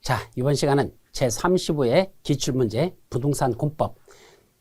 자, 이번 시간은 제35회 기출문제 부동산 공법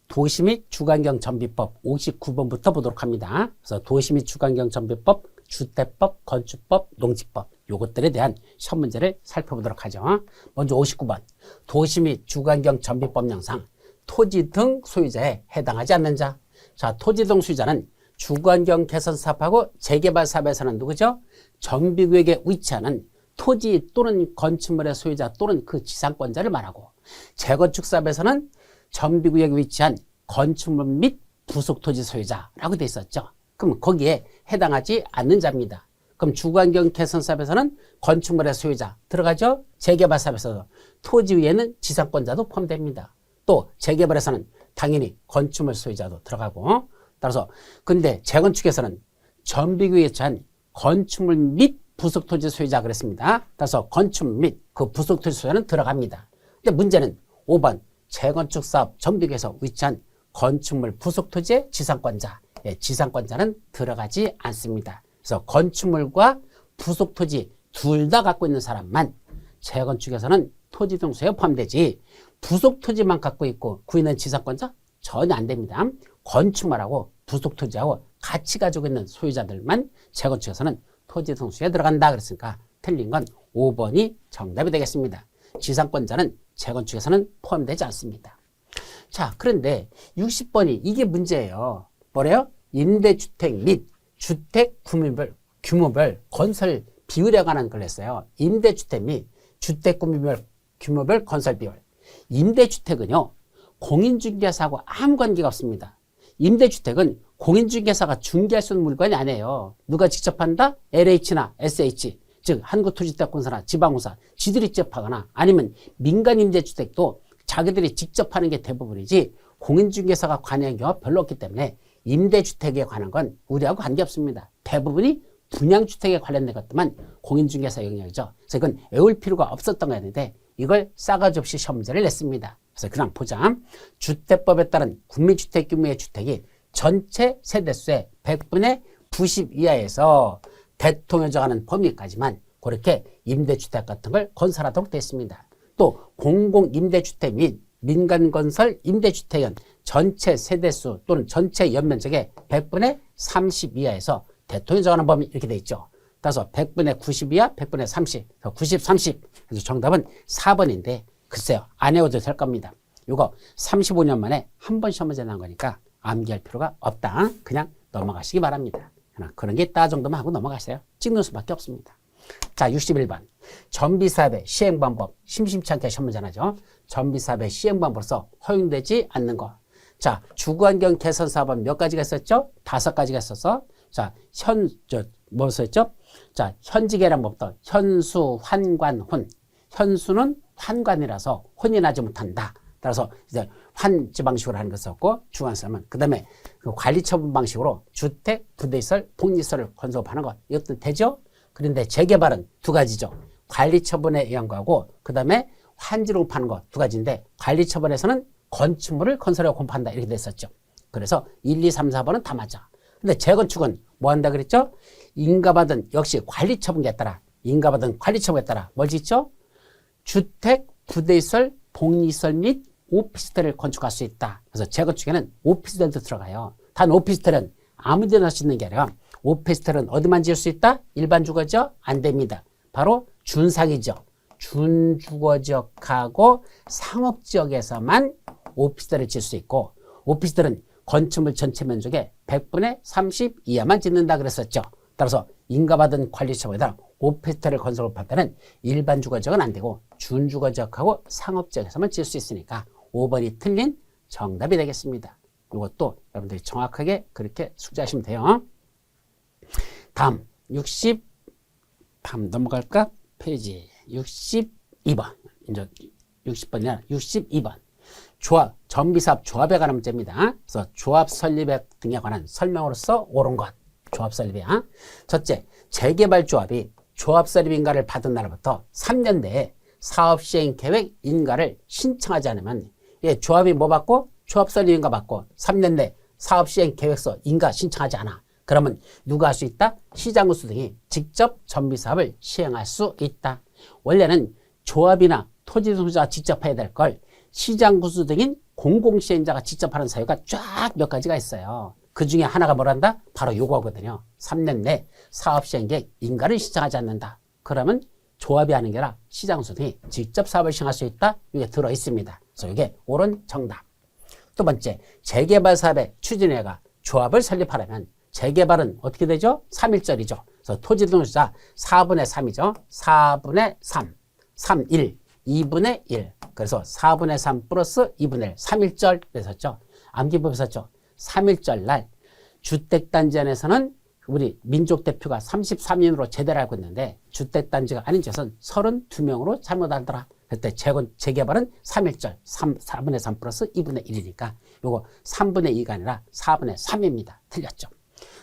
도시 및 주거환경 정비법 59번부터 보도록 합니다. 그래서 도시 및 주거환경 정비법, 주택법, 건축법, 농지법 요것들에 대한 시험 문제를 살펴보도록 하죠. 먼저 59번 도시 및 주거환경 정비법령상 토지 등 소유자에 해당하지 않는 자. 자, 토지 등 소유자는 주거환경 개선 사업하고 재개발 사업에서는 누구죠? 정비구역에 위치하는 토지 또는 건축물의 소유자 또는 그 지상권자를 말하고, 재건축 사업에서는 정비구역에 위치한 건축물 및 부속토지 소유자라고 되어 있었죠. 그럼 거기에 해당하지 않는 자입니다. 그럼 주거환경 개선 사업에서는 건축물의 소유자 들어가죠. 재개발 사업에서도 토지 위에는 지상권자도 포함됩니다. 또 재개발에서는 당연히 건축물 소유자도 들어가고, 따라서 근데 재건축에서는 정비구역에 위치한 건축물 및 부속토지 소유자 그랬습니다. 따라서 건축물 및 그 부속토지 소유자는 들어갑니다. 근데 문제는 5번 재건축 사업 정비구역에서 위치한 건축물 부속토지의 지상권자, 지상권자는 들어가지 않습니다. 그래서 건축물과 부속토지 둘 다 갖고 있는 사람만 재건축에서는 토지 등 소유에 포함되지, 부속토지만 갖고 있고 그 있는 지상권자 전혀 안 됩니다. 건축물하고 부속토지하고 같이 가지고 있는 소유자들만 재건축에서는 토지 등수에 들어간다 그랬으니까 틀린 건 5번이 정답이 되겠습니다. 지상권자는 재건축에서는 포함되지 않습니다. 자, 그런데 60번이 이게 문제예요. 뭐래요? 임대주택 및 주택 규모별 건설 비율에 관한 걸 했어요. 임대주택 및 주택 규모별 건설 비율. 임대주택은요, 공인중개사하고 아무 관계가 없습니다. 임대주택은 공인중개사가 중개할 수 있는 물건이 아니에요. 누가 직접 한다? LH나 SH, 즉 한국토지대공사나 지방공사, 지들이 직접 하거나 아니면 민간 임대주택도 자기들이 직접 하는 게 대부분이지 공인중개사가 관여한 경우가 별로 없기 때문에 임대주택에 관한 건 우리하고 관계없습니다. 대부분이 분양주택에 관련된 것들만 공인중개사 영역이죠. 그래서 이건 외울 필요가 없었던 거였는데 이걸 싸가지 없이 시험 문제를 냈습니다. 그래서 그냥 보자. 주택법에 따른 국민주택 규모의 주택이 전체 세대수의 100분의 90 이하에서 대통령이 정하는 범위까지만 그렇게 임대주택 같은 걸 건설하도록 되어 있습니다. 또 공공임대주택 및 민간건설 임대주택은 전체 세대수 또는 전체 연면적의 100분의 30 이하에서 대통령이 정하는 범위 이렇게 되어 있죠. 따라서 100분의 90 이하, 100분의 30, 90, 30. 그래서 정답은 4번인데 글쎄요, 안 외워도 될 겁니다. 이거 35년 만에 한 번 시험 문제 난 거니까 암기할 필요가 없다. 그냥 넘어가시기 바랍니다. 그런 게 있다 정도만 하고 넘어가세요. 찍는 수밖에 없습니다. 자, 61번. 정비사업의 시행방법. 심심치 않게 시험 문제 나죠. 정비사업의 시행방법으로서 허용되지 않는 것. 자, 주거환경 개선 사업은 몇 가지가 있었죠? 5가지가 있어서. 자, 뭐 썼죠? 자, 현지계란 법도 현수, 환관, 혼. 현수는 환관이라서 혼이 나지 못한다. 따라서 이제 환지 방식으로 하는 것이었고, 주관사업은 그 다음에 그 관리처분 방식으로 주택, 부대시설, 복리시설을 건설하는 것. 이것도 되죠? 그런데 재개발은 2가지죠. 관리처분에 의한 거하고 그 다음에 환지로 파는 것 2가지인데, 관리처분에서는 건축물을 건설하고 공부한다 이렇게 됐었죠. 그래서 1, 2, 3, 4번은 다 맞아. 근데 재건축은 뭐 한다 그랬죠? 인가받은 역시 관리처분에 따라, 인가받은 관리처분에 따라 뭘 짓죠? 주택, 부대시설, 복리시설 및 오피스텔을 건축할 수 있다. 그래서 재건축에는 오피스텔도 들어가요. 단 오피스텔은 아무 데나 할 수 있는 게 아니라 오피스텔은 어디만 지을 수 있다? 일반 주거지역? 안 됩니다. 바로 준상위지역, 준주거지역하고 상업지역에서만 오피스텔을 지을 수 있고, 오피스텔은 건축물 전체 면적의 100분의 30 이하만 짓는다 그랬었죠. 따라서 인가받은 관리처분에다 오피스텔을 건설할 때는 일반 주거지역은 안 되고 준주거지역하고 상업지역에서만 지을 수 있으니까 5번이 틀린 정답이 되겠습니다. 이것도 여러분들이 정확하게 그렇게 숙지하시면 돼요. 다음 다음 넘어갈까? 페이지 62번. 이제 60번이나 62번. 조합, 정비사업 조합에 관한 문제입니다. 그래서 조합 설립 등에 관한 설명으로서 옳은 것. 조합 설립이야. 첫째, 재개발 조합이 조합 설립 인가를 받은 날부터 3년 내에 사업 시행 계획 인가를 신청하지 않으면, 조합이 뭐 받고? 조합 설립 인가 받고 3년 내 사업 시행 계획서 인가 신청하지 않아. 그러면 누가 할 수 있다? 시장구수 등이 직접 정비사업을 시행할 수 있다. 원래는 조합이나 토지소유자가 직접 해야 될 걸 시장 구수 등인 공공시행자가 직접 하는 사유가 쫙 몇 가지가 있어요. 그 중에 하나가 뭐란다? 바로 요거거든요. 3년 내 사업시행계획 인가를 시정하지 않는다. 그러면 조합이 하는 게 아니라 시장구수 등이 직접 사업을 시행할 수 있다. 이게 들어있습니다. 그래서 이게 옳은 정답. 두 번째, 재개발 사업의 추진회가 조합을 설립하려면 재개발은 어떻게 되죠? 3일절이죠. 그래서 토지등록자 4분의 3이죠. 4분의 3, 3, 1, 2분의 1. 그래서 4분의 3 플러스 2분의 1, 3일절 그랬었죠. 암기법에 썼죠. 3일절 날 주택단지 안에서는 우리 민족대표가 33인으로 제대로 알고 있는데 주택단지가 아닌 것은 32명으로 잘못하더라. 그때 재개발은 3일절 4분의 3 플러스 2분의 1이니까 요거 3분의 2가 아니라 4분의 3입니다. 틀렸죠.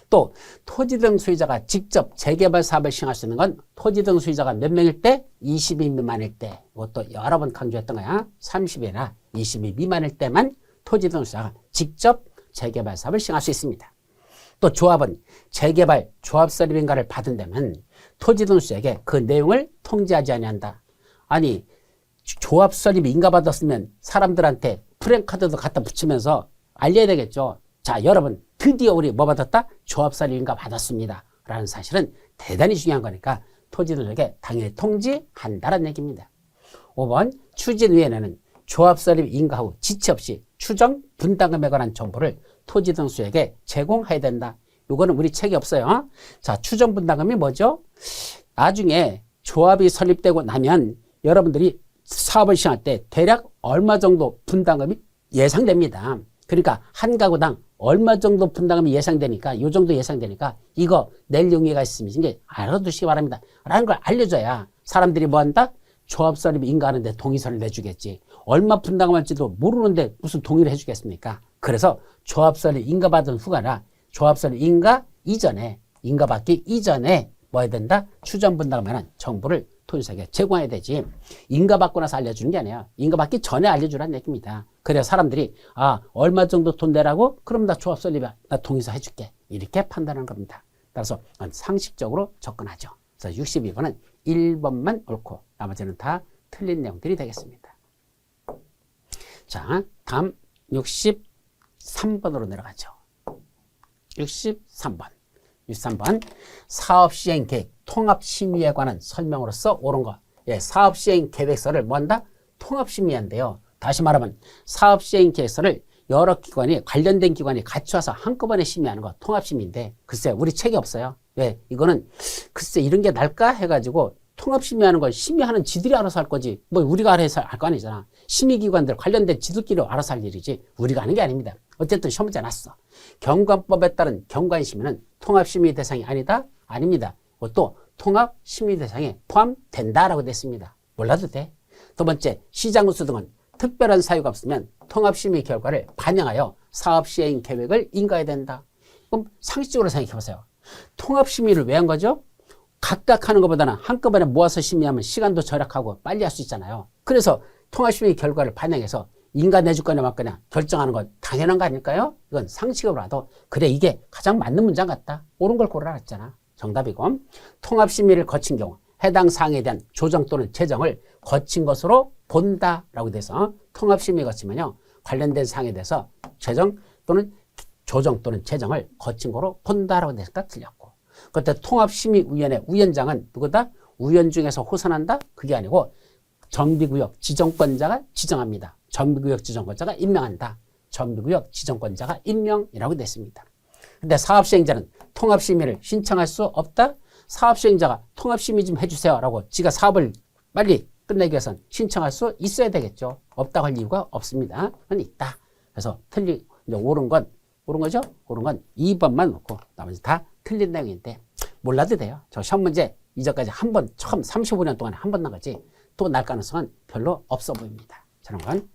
또 토지 등 소유자가 직접 재개발 사업을 시행할 수 있는 건 토지 등 소유자가 몇 명일 때? 20인 미만일 때. 이것도 여러 번 강조했던 거야. 30이나 20인 미만일 때만 토지 등 소유자가 직접 재개발 사업을 시행할 수 있습니다. 또 조합은 재개발 조합 설립 인가를 받은다면 토지 등 소유자에게 그 내용을 통지하지 아니한다. 아니 조합 설립 인가 받았으면 사람들한테 프랜카드도 갖다 붙이면서 알려야 되겠죠. 자, 여러분 드디어 우리 뭐 받았다? 조합 설립 인가 받았습니다. 라는 사실은 대단히 중요한 거니까 토지등록에 당연히 통지한다는 얘기입니다. 5번 추진위원회는 조합 설립 인가 후 지체 없이 추정 분담금에 관한 정보를 토지등록소유에게 제공해야 된다. 이거는 우리 책이 없어요. 자, 추정 분담금이 뭐죠? 나중에 조합이 설립되고 나면 여러분들이 사업을 시행할 때 대략 얼마 정도 분담금이 예상됩니다. 그러니까 한 가구당 얼마 정도 분담금이 예상되니까 이 정도 예상되니까 이거 낼 용의가 있으면 이게 알아두시기 바랍니다. 라는 걸 알려줘야 사람들이 뭐 한다? 조합 설립 인가하는데 동의서를 내주겠지. 얼마 분담금 할지도 모르는데 무슨 동의를 해주겠습니까? 그래서 조합 설립 인가 받은 후가나 조합 설립 인가 이전에 인가 받기 이전에 뭐 해야 된다? 추정 분담금에는 정보를 토지사에게 제공해야 되지. 인가 받고 나서 알려주는 게 아니야. 인가 받기 전에 알려주라는 얘기입니다. 그래야 사람들이 얼마 정도 돈 내라고? 그럼 나 조합 설립이야. 나 동의서 해줄게. 이렇게 판단하는 겁니다. 따라서 상식적으로 접근하죠. 그래서 62번은 1번만 옳고 나머지는 다 틀린 내용들이 되겠습니다. 자, 다음 63번으로 내려가죠. 63번 사업시행계획 통합심의에 관한 설명으로서 옳은 거. 예, 사업시행계획서를 뭐 한다? 통합심의한대요. 다시 말하면 사업시행계획서를 여러 기관이 관련된 기관이 같이 와서 한꺼번에 심의하는 거 통합심의인데 글쎄 우리 책이 없어요. 왜? 이거는 글쎄 이런 게 날까 해가지고 통합심의하는 걸 심의하는 지들이 알아서 할 거지 뭐 우리가 알아서 할 거 아니잖아. 심의기관들 관련된 지들끼리 알아서 할 일이지 우리가 하는 게 아닙니다. 어쨌든 시험 문제 났어. 경관법에 따른 경관심의는 통합심의 대상이 아니다? 아닙니다. 또 통합심의 대상에 포함된다라고 됐습니다. 몰라도 돼. 두 번째, 시장구수 등은 특별한 사유가 없으면 통합심의 결과를 반영하여 사업시행 계획을 인가해야 된다. 그럼 상식적으로 생각해 보세요. 통합심의를 왜 한 거죠? 각각 하는 것보다는 한꺼번에 모아서 심의하면 시간도 절약하고 빨리 할 수 있잖아요. 그래서 통합심의 결과를 반영해서 인가 내줄 거냐 말 거냐 결정하는 건 당연한 거 아닐까요? 이건 상식으로 봐도 그래 이게 가장 맞는 문장 같다. 옳은 걸 고르라 했잖아. 정답이고 통합심의를 거친 경우 해당 사항에 대한 조정 또는 제정을 거친 것으로 본다라고 돼서 통합심의 거치면요 관련된 사항에 대해서 제정 또는 조정 또는 제정을 거친 거로 본다라고 되니까 틀렸고 그때 통합심의위원회 위원장은 누구다? 위원 중에서 호선한다? 그게 아니고 정비구역 지정권자가 지정합니다. 정비구역 지정권자가 임명한다. 정비구역 지정권자가 임명이라고 됐습니다. 근데 사업시행자는 통합심의를 신청할 수 없다? 사업시행자가 통합심의 좀 해주세요 라고 지가 사업을 빨리 끝내기 위해서는 신청할 수 있어야 되겠죠. 없다고 할 이유가 없습니다. 그건 있다. 그래서 이제 옳은 거죠? 옳은 건 2번만 놓고 나머지 다 틀린 내용인데 몰라도 돼요. 저 시험 문제 이전까지 한 번 처음 35년 동안에 한 번 나가지 또 날 가능성은 별로 없어 보입니다. 저런 건.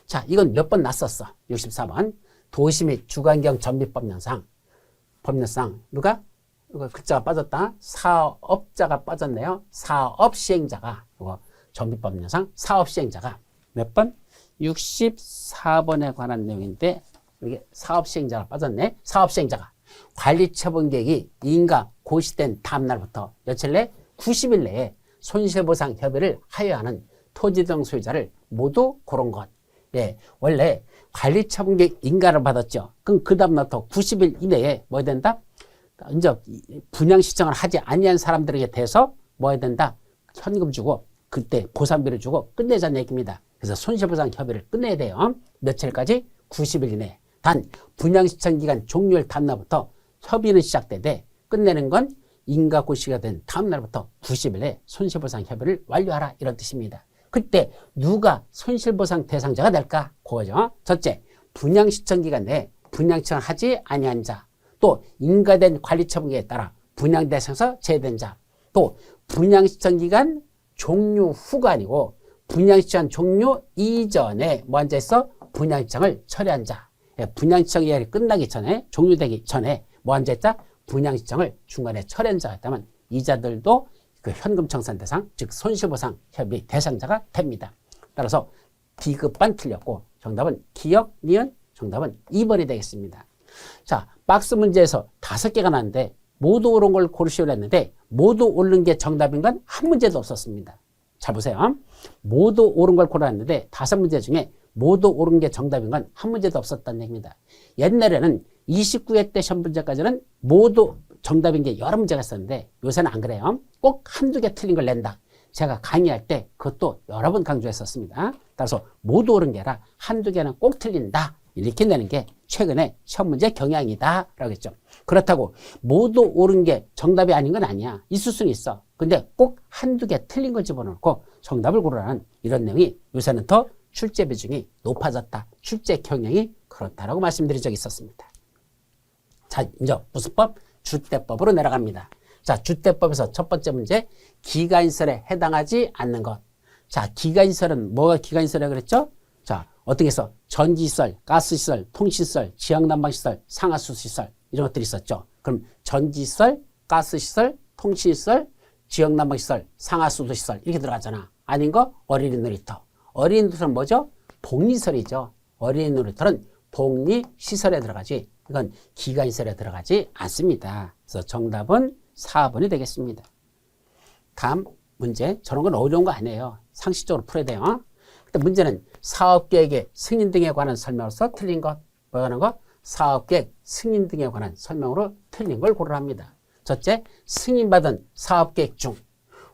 자, 이건 몇 번 났었어. 64번. 도시 및 주거환경 전비법령상. 법령상 누가? 이거 글자가 빠졌다. 사업자가 빠졌네요. 사업시행자가 이거 전비법령상 사업시행자가 몇 번? 64번에 관한 내용인데 이게 사업시행자가 빠졌네. 사업시행자가 관리처분계획이 인가 고시된 다음 날부터 며칠 내? 90일 내에 손실보상 협의를 하여야 하는 토지 등 소유자를 모두 고른 것. 예, 원래 관리처분계획 인가를 받았죠. 그럼 그 다음부터 90일 이내에 뭐 해야 된다? 이제 분양 신청을 하지 아니한 사람들에게 대해서 뭐 해야 된다? 현금 주고 그때 보상비를 주고 끝내자는 얘기입니다. 그래서 손실보상 협의를 끝내야 돼요. 며칠까지? 90일 이내. 단 분양 신청 기간 종료일 다음날부터 협의는 시작되되 끝내는 건 인가 고시가 된 다음 날부터 90일에 손실보상 협의를 완료하라 이런 뜻입니다. 그때 누가 손실보상 대상자가 될까? 그거죠. 첫째, 분양 신청 기간 내에 분양 신청을 하지 아니한 자, 또 인가된 관리처분계에 따라 분양 대상에서 제외된 자, 또 분양 신청 기간 종료 후가 아니고 분양 신청 종료 이전에 뭐 앉아있어? 분양 신청을 처리한 자. 분양 신청 기간이 끝나기 전에 종료되기 전에 뭐 앉아있다? 분양 신청을 중간에 처리한 자가 있다면 이 자들도 그 현금 청산 대상, 즉 손실보상 협의 대상자가 됩니다. 따라서 D급반 틀렸고 정답은 기역, 니은, 정답은 2번이 되겠습니다. 자, 박스 문제에서 5개가 나왔는데 모두 옳은 걸 고르시오로 했는데 모두 옳은 게 정답인 건 한 문제도 없었습니다. 잘 보세요. 모두 옳은 걸 고르았는데 5문제 중에 모두 옳은 게 정답인 건 한 문제도 없었다는 얘기입니다. 옛날에는 29회 때 시험 문제까지는 모두 정답인 게 여러 문제가 있었는데 요새는 안 그래요. 꼭 한두 개 틀린 걸 낸다. 제가 강의할 때 그것도 여러 번 강조했었습니다. 따라서 모두 옳은 게 아니라 한두 개는 꼭 틀린다. 이렇게 내는 게 최근에 시험 문제 경향이다 라고 했죠. 그렇다고 모두 옳은 게 정답이 아닌 건 아니야. 있을 수는 있어. 근데 꼭 한두 개 틀린 걸 집어넣고 정답을 고르라는 이런 내용이 요새는 더 출제 비중이 높아졌다. 출제 경향이 그렇다라고 말씀드린 적이 있었습니다. 자, 이제 무슨 법? 주택법으로 내려갑니다. 자, 주택법에서 첫 번째 문제, 기가인설에 해당하지 않는 것. 자, 기가인설은 뭐가 기가인설이라고 그랬죠? 자, 어떻게 해서 전기시설, 가스시설, 통신시설, 지역난방시설, 상하수시설 이런 것들이 있었죠. 그럼 전기시설, 가스시설, 통신시설, 지역난방시설, 상하수도시설 이렇게 들어가잖아. 아닌 거 어린이 놀이터. 어린이 놀이터는 뭐죠? 복리시설이죠. 어린이 놀이터는 복리시설에 들어가지 이건 기가시설에 들어가지 않습니다. 그래서 정답은 4번이 되겠습니다. 다음 문제. 저런 건 어려운 거 아니에요. 상식적으로 풀어야 돼요. 근데 문제는 사업계획의 승인 등에 관한 설명으로서 틀린 것. 뭐가 하는 거? 사업계획 승인 등에 관한 설명으로 틀린 걸 고르랍니다. 첫째, 승인받은 사업계획 중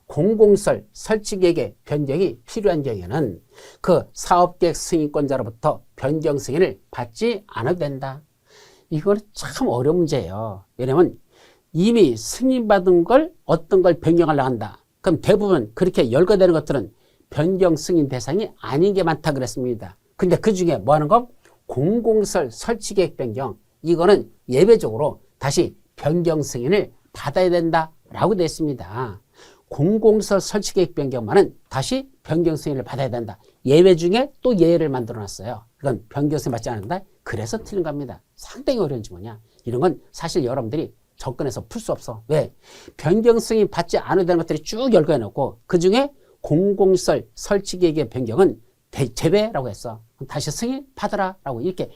공공시설 설치계획의 변경이 필요한 경우에는 그 사업계획 승인권자로부터 변경 승인을 받지 않아도 된다. 이건 참 어려운 문제예요. 왜냐면 이미 승인받은 걸 어떤 걸 변경하려고 한다. 그럼 대부분 그렇게 열거되는 것들은 변경 승인 대상이 아닌 게 많다 그랬습니다. 근데 그 중에 뭐 하는 거? 공공시설 설치계획 변경. 이거는 예외적으로 다시 변경 승인을 받아야 된다라고 되어 있습니다. 공공시설 설치계획 변경만은 다시 변경 승인을 받아야 된다. 예외 중에 또 예외를 만들어 놨어요. 그건 변경 승인 받지 않는다. 그래서 틀린 겁니다. 상당히 어려운 질문이야. 이런 건 사실 여러분들이 접근해서 풀 수 없어. 왜? 변경 승인 받지 않아도 되는 것들이 쭉 열거해 놓고 그 중에 공공시설 설치계획의 변경은 제외라고 했어. 다시 승인 받으라 라고 이렇게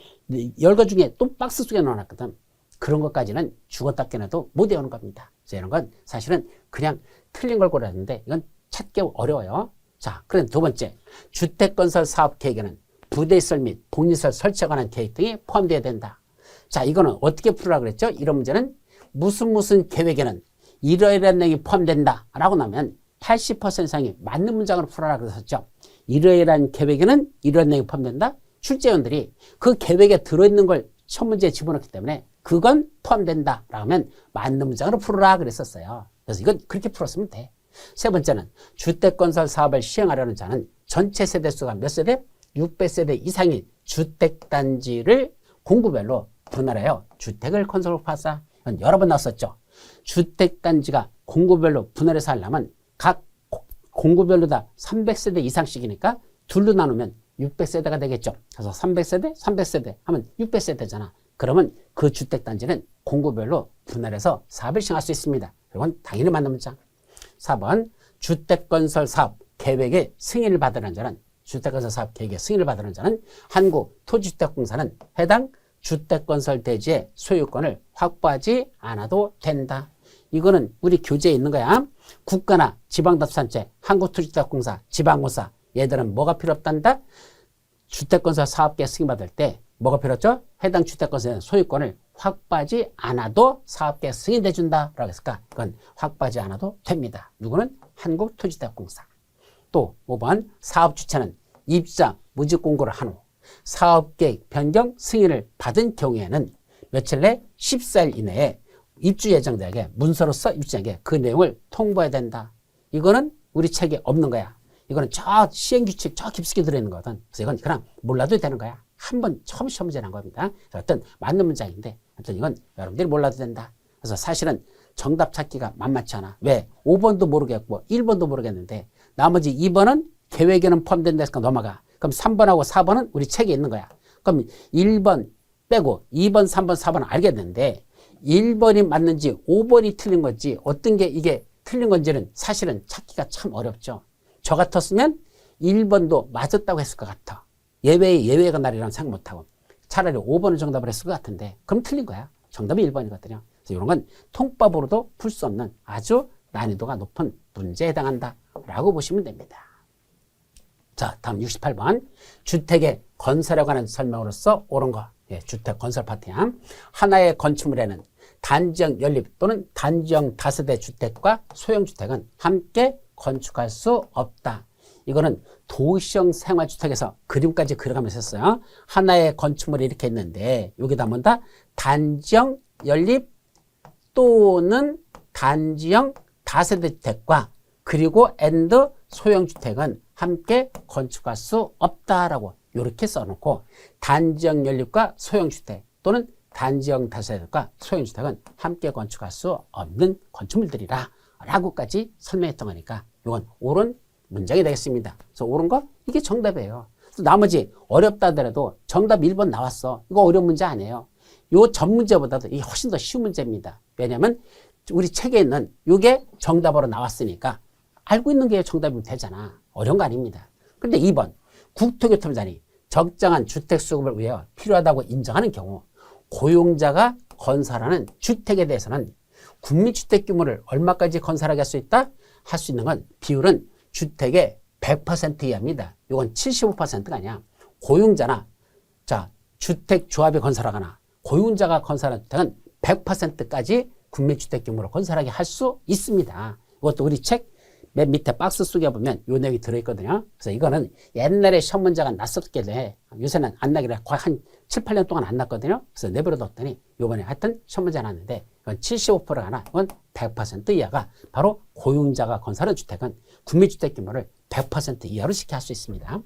열거 중에 또 박스 속에 넣어놨거든. 그런 것까지는 죽었다 깨나도 못 외우는 겁니다. 그래서 이런 건 사실은 그냥 틀린 걸 고르는데 이건 찾기 어려워요. 자, 그럼 두 번째, 주택건설 사업계획에는 부대시설 및 복리시설 설치에 관한 계획 등이 포함되어야 된다. 자, 이거는 어떻게 풀으라고 그랬죠? 이런 문제는 무슨 계획에는 이러이러한 내용이 포함된다 라고 나면 80% 이상이 맞는 문장으로 풀어라 그랬었죠. 이러이러한 계획에는 이러한 내용이 포함된다. 출제위원들이 그 계획에 들어있는 걸 첫 문제에 집어넣기 때문에 그건 포함된다 라고 하면 맞는 문장으로 풀어라 그랬었어요. 그래서 이건 그렇게 풀었으면 돼. 세 번째는 주택건설 사업을 시행하려는 자는 전체 세대수가 몇 세대? 600세대 이상인 주택단지를 공구별로 분할하여 주택을 건설하사. 여러 번 나왔었죠. 주택단지가 공구별로 분할해서 하려면 각 공구별로 다 300세대 이상씩이니까 둘로 나누면 600세대가 되겠죠. 그래서 300세대, 300세대 하면 600세대잖아. 그러면 그 주택단지는 공구별로 분할해서 사업을 시행할 수 있습니다. 이건 당연히 맞는 문장. 4번 주택건설 사업 계획의 승인을 받으는 자는 주택건설 사업 계획의 승인을 받으는 자는 한국토지주택공사는 해당 주택건설 대지의 소유권을 확보하지 않아도 된다. 이거는 우리 교재에 있는 거야. 국가나 지방자치단체, 한국토지주택공사, 지방공사 얘들은 뭐가 필요 없단다? 주택건설 사업계획 승인받을 때 뭐가 필요 없죠? 해당 주택건설 소유권을 확보하지 않아도 사업계획 승인해 준다라고 했을까? 그건 확보하지 않아도 됩니다. 누구는? 한국토지대공사. 또 5번 사업주체는 입사 무직 공고를 한 후 사업계획 변경 승인을 받은 경우에는 며칠 내 14일 이내에 입주 예정자에게 문서로서 입주자에게 그 내용을 통보해야 된다. 이거는 우리 책에 없는 거야. 이거는 저 시행규칙 저 깊숙이 들어있는 거거든. 그래서 이건 그냥 몰라도 되는 거야. 한번 처음 시험 문제 난 겁니다. 어떤 맞는 문장인데 어떤 이건 여러분들이 몰라도 된다. 그래서 사실은 정답 찾기가 만만치 않아. 왜? 5번도 모르겠고 1번도 모르겠는데 나머지 2번은 계획에는 포함된다 했으니까 넘어가. 그럼 3번하고 4번은 우리 책에 있는 거야. 그럼 1번 빼고 2번, 3번, 4번은 알겠는데 1번이 맞는지 5번이 틀린 건지 어떤 게 이게 틀린 건지는 사실은 찾기가 참 어렵죠. 저 같았으면 1번도 맞았다고 했을 것 같아. 예외가 날이라는 생각 못하고 차라리 5번을 정답을 했을 것 같은데 그럼 틀린 거야. 정답이 1번이거든요. 그래서 이런 건 통법으로도 풀 수 없는 아주 난이도가 높은 문제에 해당한다 라고 보시면 됩니다. 자, 다음 68번 주택의 건설에 관한 설명으로서 옳은 거. 예, 주택 건설 파트야. 하나의 건축물에는 단지형 연립 또는 단지형 다세대 주택과 소형 주택은 함께 건축할 수 없다. 이거는 도시형 생활주택에서 그림까지 그려가면서 했어요. 하나의 건축물이 이렇게 있는데 여기다 뭔다? 단지형 연립 또는 단지형 다세대 주택과 그리고 앤드 소형 주택은 함께 건축할 수 없다라고 이렇게 써놓고 단지형 연립과 소형 주택 또는 단지형 다세대과 소형 주택은 함께 건축할 수 없는 건축물들이라 라고까지 설명했던 거니까 이건 옳은 문장이 되겠습니다. 그래서 옳은 거 이게 정답이에요. 그래서 나머지 어렵다 하더라도 정답 1번 나왔어. 이거 어려운 문제 아니에요. 요 전 문제보다도 이게 훨씬 더 쉬운 문제입니다. 왜냐하면 우리 책에 있는 이게 정답으로 나왔으니까 알고 있는 게 정답이면 되잖아. 어려운 거 아닙니다. 그런데 2번 국토교통부장이 적정한 주택 수급을 위해 필요하다고 인정하는 경우 고용자가 건설하는 주택에 대해서는 국민주택 규모를 얼마까지 건설하게 할 수 있다? 할 수 있는 건 비율은 주택의 100% 이하입니다. 이건 75%가 아니야. 고용자나 자 주택조합이 건설하거나 고용자가 건설하는 주택은 100%까지 국민주택 규모로 건설하게 할 수 있습니다. 이것도 우리 책 맨 밑에 박스 속에 보면 요 내용이 들어있거든요. 그래서 이거는 옛날에 시험 문제가 났었길래 요새는 안 나길래 거의 한 7, 8년 동안 안 났거든요. 그래서 내버려뒀더니 요번에 하여튼 시험 문제 났는데 이건 75%가 하나 이건 100% 이하가 바로 고용자가 건설한 주택은 국민주택 규모를 100% 이하로 시켜 할 수 있습니다.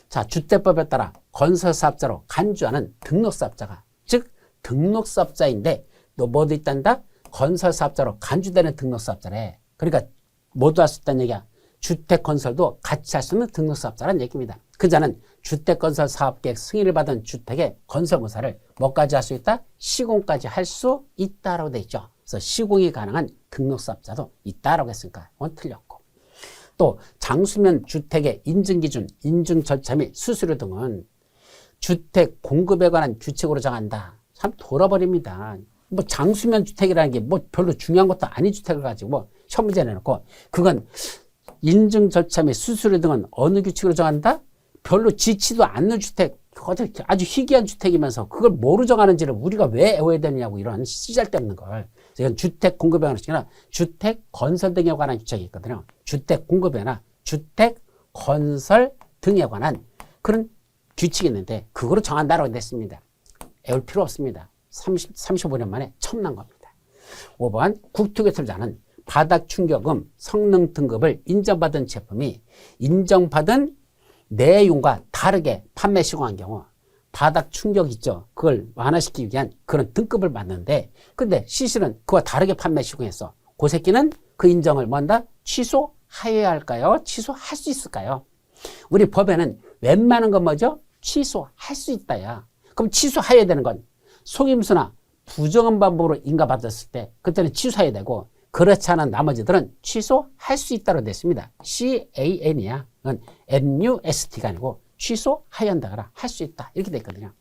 자, 주택법에 따라 건설사업자로 간주하는 등록사업자가 즉 등록사업자인데 너 뭐도 있단다? 건설사업자로 간주되는 등록사업자래. 그러니까 모두 할 수 있다는 얘기야. 주택건설도 같이 할 수 있는 등록사업자라는 얘기입니다. 그 자는 주택건설 사업계획 승인을 받은 주택의 건설공사를 뭐까지 할 수 있다? 시공까지 할 수 있다라고 돼 있죠. 그래서 시공이 가능한 등록사업자도 있다라고 했으니까 이건 틀렸고. 또 장수면 주택의 인증기준, 인증 절차 및 수수료 등은 주택 공급에 관한 규칙으로 정한다. 참 돌아버립니다. 뭐 장수면 주택이라는 게 뭐 별로 중요한 것도 아닌 주택을 가지고 뭐 시험 문제 내놓고 그건 인증 절차 및 수수료 등은 어느 규칙으로 정한다? 별로 지치도 않는 주택, 아주 희귀한 주택이면서 그걸 뭐로 정하는지를 우리가 왜 외워야 되느냐고 이런 쓰잘데없는 걸. 이건 주택 공급에 관한 규칙이 아니라 주택 건설 등에 관한 규칙이 있거든요. 주택 공급이나 주택 건설 등에 관한 그런 규칙이 있는데 그거로 정한다라고 됐습니다. 애울 필요 없습니다. 35년 만에 처음 난 겁니다. 5번 국토교통부장은 바닥 충격음 성능 등급을 인정받은 제품이 인정받은 내용과 다르게 판매 시공한 경우 바닥 충격 있죠. 그걸 완화시키기 위한 그런 등급을 받는데 근데 시실은 그와 다르게 판매 시공했어. 그 새끼는 그 인정을 뭔다? 취소해야 할까요? 취소할 수 있을까요? 우리 법에는 웬만한 건 뭐죠? 취소할 수 있다야. 그럼 취소해야 되는 건 속임수나 부정한 방법으로 인가받았을 때 그때는 취소해야 되고 그렇지 않은 나머지들은 취소할 수 있다고 됐습니다. CAN이야. 그건 MUST가 아니고 취소해야 한다거나 할 수 있다. 이렇게 돼 있거든요.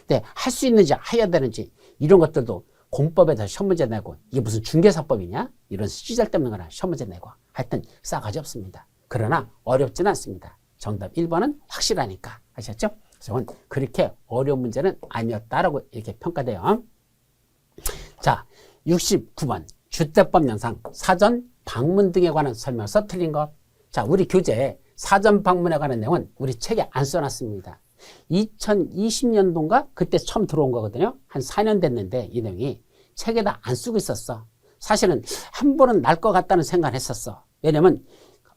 근데 할 수 있는지 해야 되는지 이런 것들도 공법에서 시험 문제 내고 이게 무슨 중개사법이냐? 이런 쓰잘데없는 거나 시험 문제 내고 하여튼 싸가지 없습니다. 그러나 어렵지는 않습니다. 정답 1번은 확실하니까. 아셨죠? 그래서 그렇게 어려운 문제는 아니었다라고 이렇게 평가돼요. 자, 69번. 주택법 영상, 사전 방문 등에 관한 설명서 틀린 것. 자, 우리 교재에 사전 방문에 관한 내용은 우리 책에 안 써놨습니다. 2020년도인가? 그때 처음 들어온 거거든요. 한 4년 됐는데 이 내용이 책에다 안 쓰고 있었어. 사실은 한 번은 날 것 같다는 생각을 했었어. 왜냐면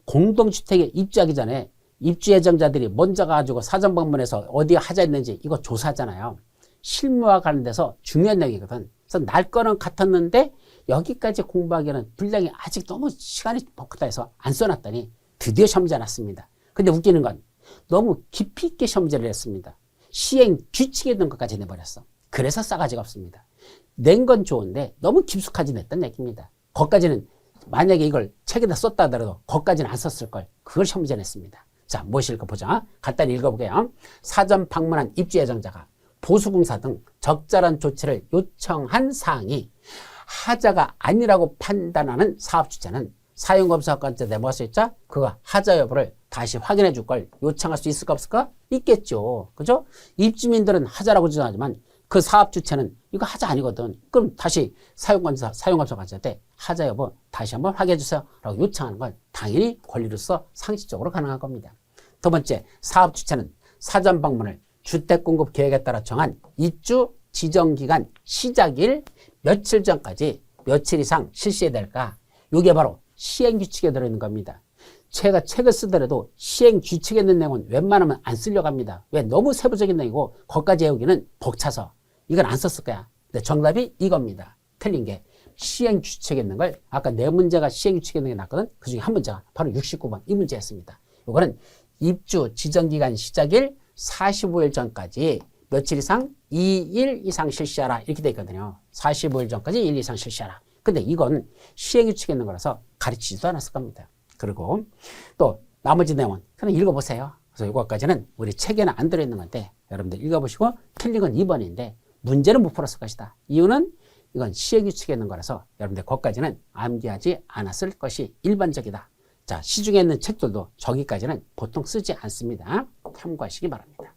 공동주택에 입주하기 전에 입주 예정자들이 먼저 가지고 사전 방문해서 어디에 하자 했는지 이거 조사하잖아요. 실무와 관련돼서 중요한 내용이거든. 그래서 날 거는 같았는데 여기까지 공부하기에는 분량이 아직 너무 시간이 벅하다 해서 안 써놨더니 드디어 시험 문제 났습니다. 근데 웃기는 건 너무 깊이 있게 시험 문제를 냈습니다. 시행 규칙에 든 것까지 내버렸어. 그래서 싸가지가 없습니다. 낸 건 좋은데 너무 깊숙하지 냈단 얘기입니다. 거기까지는 만약에 이걸 책에다 썼다 하더라도 거기까지는 안 썼을 걸. 그걸 시험 문제 냈습니다. 자, 무엇일까 보자. 간단히 읽어볼게요. 사전 방문한 입주 예정자가 보수공사 등 적절한 조치를 요청한 사항이 하자가 아니라고 판단하는 사업주체는 사용검사건자 내모할 수 있자 그거 하자 여부를 다시 확인해 줄 걸 요청할 수 있을까 없을까? 있겠죠. 그죠? 입주민들은 하자라고 주장하지만 그 사업주체는 이거 하자 아니거든. 그럼 다시 사용검사건자한테 하자 여부 다시 한번 확인해 주세요 라고 요청하는 건 당연히 권리로서 상식적으로 가능한 겁니다. 두 번째, 사업주체는 사전 방문을 주택공급 계획에 따라 정한 입주 지정기간 시작일 며칠 전까지 며칠 이상 실시해야 될까? 이게 바로 시행규칙에 들어있는 겁니다. 제가 책을 쓰더라도 시행규칙에 있는 내용은 웬만하면 안 쓰려고 합니다. 왜? 너무 세부적인 내용이고 거기까지 외우기는 벅차서 이건 안 썼을 거야. 근데 정답이 이겁니다. 틀린 게 시행규칙에 있는 걸 아까 네 문제가 시행규칙에 있는 게 났거든. 그중에 한 문제가 바로 69번 이 문제였습니다. 이거는 입주 지정기간 시작일 45일 전까지 며칠 이상 2일 이상 실시하라 이렇게 돼 있거든요. 45일 전까지 1일 이상 실시하라. 근데 이건 시행규칙에 있는 거라서 가르치지도 않았을 겁니다. 그리고 또 나머지 내용은 그냥 읽어보세요. 그래서 이거까지는 우리 책에는 안 들어있는 건데 여러분들 읽어보시고 틀린 건 2번인데 문제는 못 풀었을 것이다. 이유는 이건 시행규칙에 있는 거라서 여러분들 거기까지는 암기하지 않았을 것이 일반적이다. 자, 시중에 있는 책들도 저기까지는 보통 쓰지 않습니다. 참고하시기 바랍니다.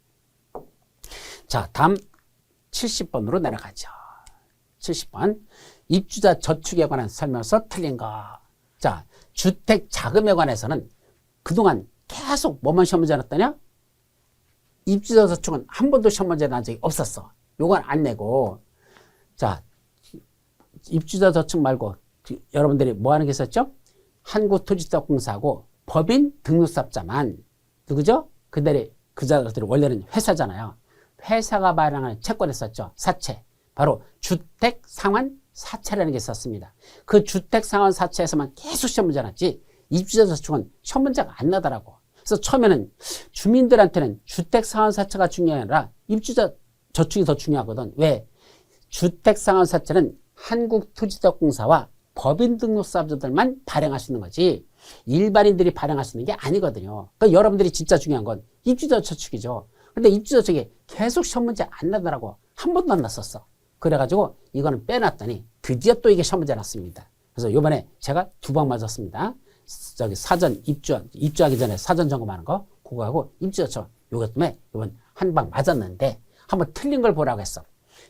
자, 다음 70번으로 내려가죠. 70번. 입주자 저축에 관한 설명서 틀린 거. 자, 주택 자금에 관해서는 그동안 계속 뭐만 시험 문제 냈더냐? 입주자 저축은 한 번도 시험 문제 난 적이 없었어. 요건 안 내고. 자, 입주자 저축 말고 여러분들이 뭐 하는 게 있었죠? 한국토지주택공사하고 법인 등록사업자만 누구죠? 그들이 원래는 회사잖아요. 회사가 발행하는 채권을 썼죠. 사채. 바로 주택상환사채라는 게 있었습니다. 그 주택상환사채에서만 계속 시험 문제 났지 입주자 저축은 시험 문제가 안 나더라고. 그래서 처음에는 주민들한테는 주택상환사채가 중요한 게 아니라 입주자 저축이 더 중요하거든. 왜? 주택상환사채는 한국토지주택공사와 법인 등록사업자들만 발행할 수 있는 거지 일반인들이 발행할 수 있는 게 아니거든요. 그러니까 여러분들이 진짜 중요한 건 입주자 저축이죠. 근데 입주자 저축이 계속 시험 문제 안 나더라고. 한 번도 안 났었어. 그래가지고 이거는 빼놨더니 드디어 또 이게 시험 문제 났습니다. 그래서 이번에 제가 2번 맞았습니다. 저기 사전 입주하기 전에 사전 점검하는 거 그거하고 입주자 저축 요것 때문에 이번 한 방 맞았는데 한번 틀린 걸 보라고 했어.